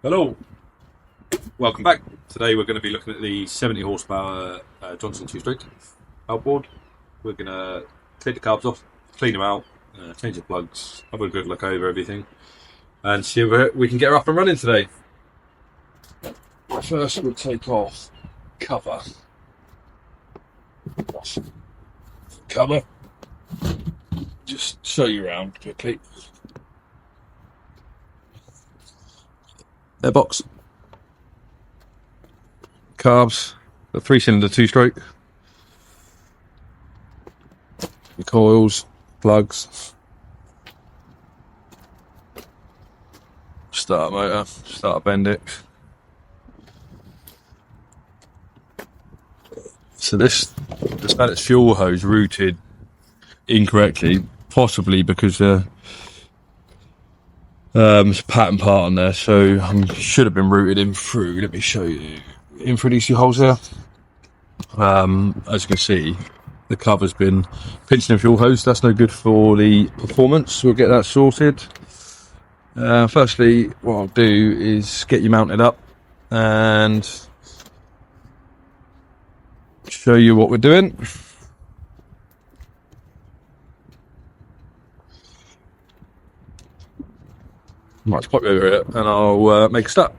Hello, welcome back. Today we're going to be looking at the 70 horsepower Johnson 2-stroke outboard. We're going to take the carbs off, clean them out, change the plugs, have a good look over everything and see if we can get her up and running today. First we'll take off cover. Just show you around quickly. Their box. Carbs, the 3-cylinder 2-stroke. The coils, plugs. Start motor, start Bendix. So this had its fuel hose routed incorrectly, possibly because there's a pattern part on there, so should have been routed in through. Let me show you. In through these two holes there. As you can see, the cover's been pinched in fuel hose. That's no good for the performance. We'll get that sorted. Firstly, what I'll do is get you mounted up and show you what we're doing. Might pop you over it and I'll make a start.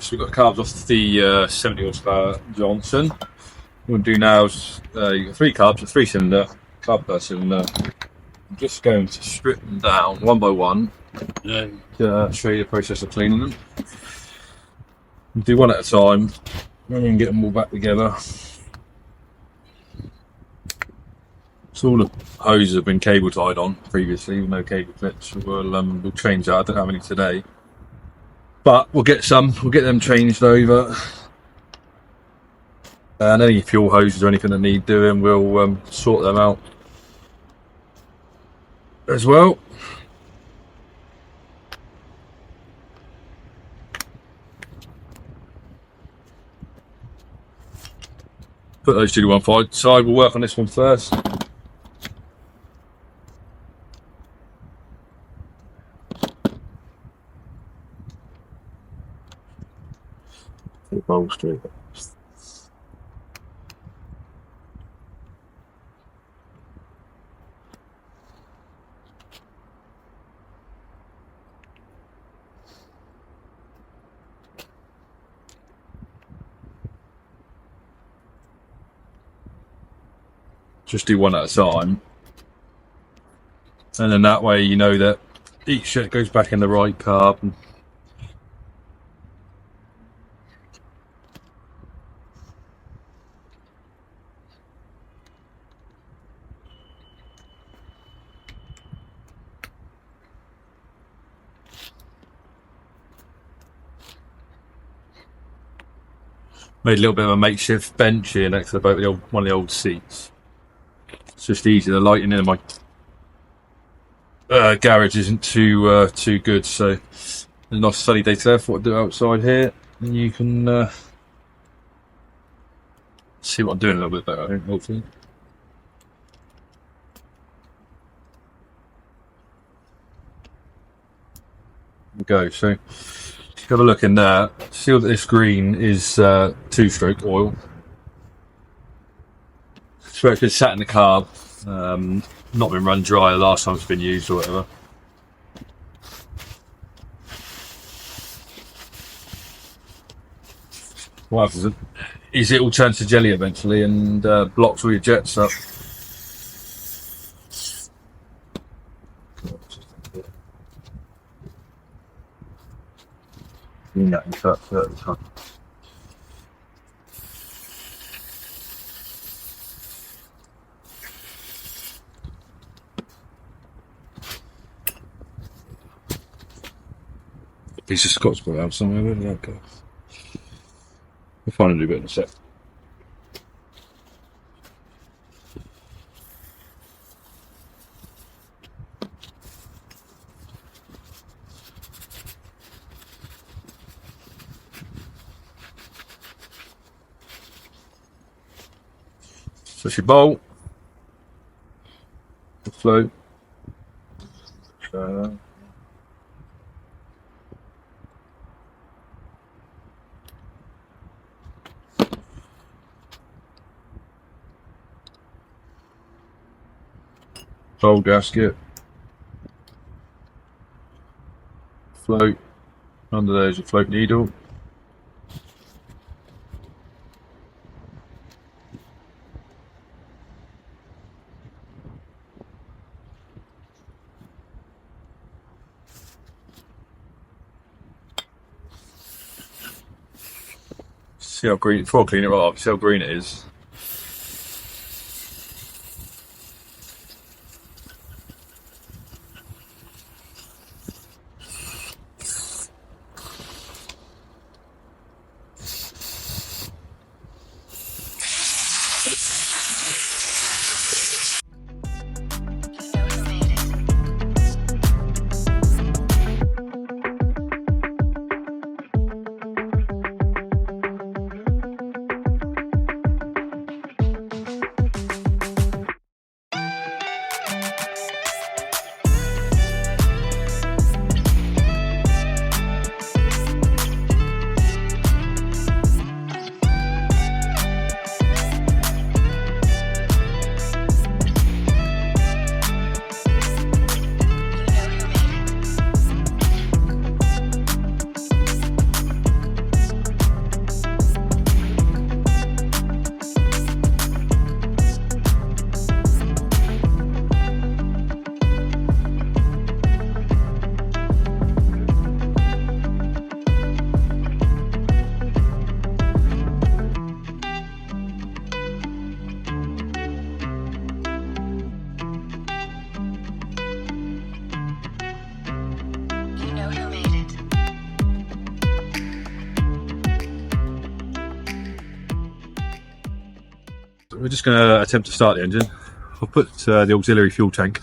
So we've got the carbs off the 70 horsepower Johnson. What we'll do now is you've got 3 carbs, a 3-cylinder, carb per cylinder. I'm just going to strip them down one by one and show you the process of cleaning them. We'll do one at a time, then we can get them all back together. So all the hoses have been cable tied on previously with no cable clips. We'll change that. I don't have any today. But we'll get them changed over, and any fuel hoses or anything that need doing, we'll sort them out as well. Put those two to one side. We'll work on this one first. Bolster. Just do one at a time, and then that way you know that each shit goes back in the right carb. Made a little bit of a makeshift bench here next to the boat with one of the old seats. It's just easy. The lighting in my garage isn't too good, so a nice sunny day today. I thought I'd do it outside here, and you can see what I'm doing a little bit better, I think, hopefully. Go. So have a look in there. See that this green is 2-stroke oil. So it's been sat in the carb, not been run dry the last time it's been used or whatever. What happens is it will turn to jelly eventually and blocks all your jets up. clean that into that 30 time. Piece of Scotch Bonnet out somewhere, where did that go? We'll find a new bit in a sec. So it's your bolt, the float, bowl gasket, float, under there's your float needle. See how green, before I clean it off, see how green it is. We're just going to attempt to start the engine. I'll put the auxiliary fuel tank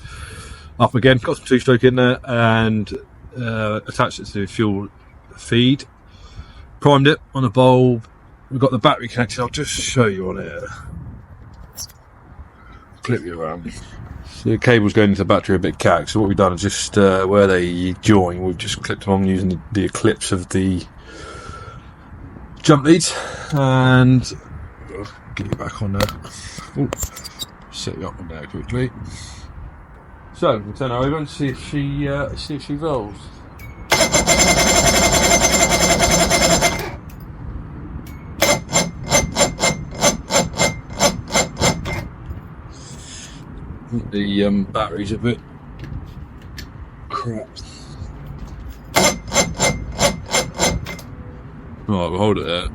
up again, got some two-stroke in there, and attached it to the fuel feed. Primed it on the bulb. We've got the battery connected. I'll just show you on it. Clip you around. So the cable's going into the battery a bit cack, so what we've done is just where they join, we've just clipped them on using the eclipse of the jump leads, and get you back on there. Ooh, set you up on there quickly. So we'll turn her over and see if she rolls. The battery's a bit crap. Right, we'll hold it there.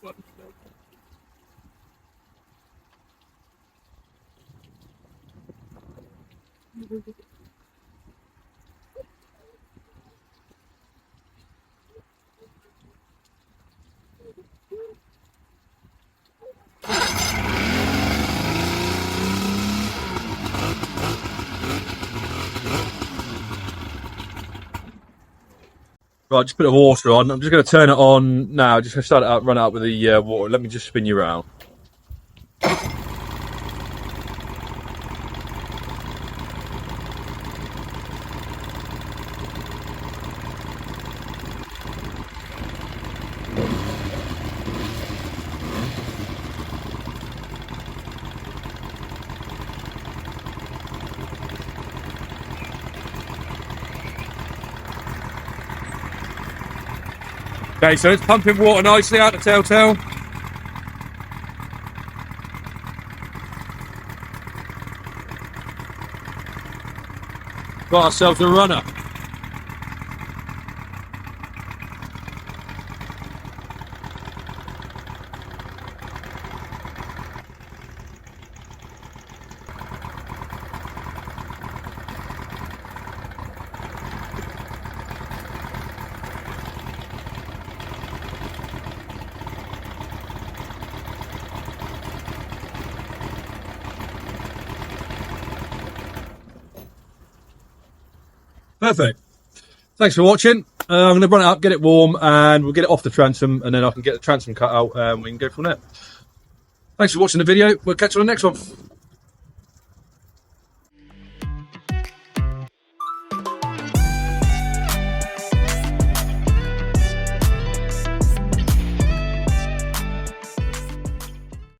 Right, just put the water on. I'm just going to turn it on now. Just going to start it up, run it up with the water. Let me just spin you around. Okay, so it's pumping water nicely out the telltale. Got ourselves a runner. Perfect. Thanks for watching. I'm going to run it up, get it warm, and we'll get it off the transom, and then I can get the transom cut out, and we can go from there. Thanks for watching the video. We'll catch you on the next one.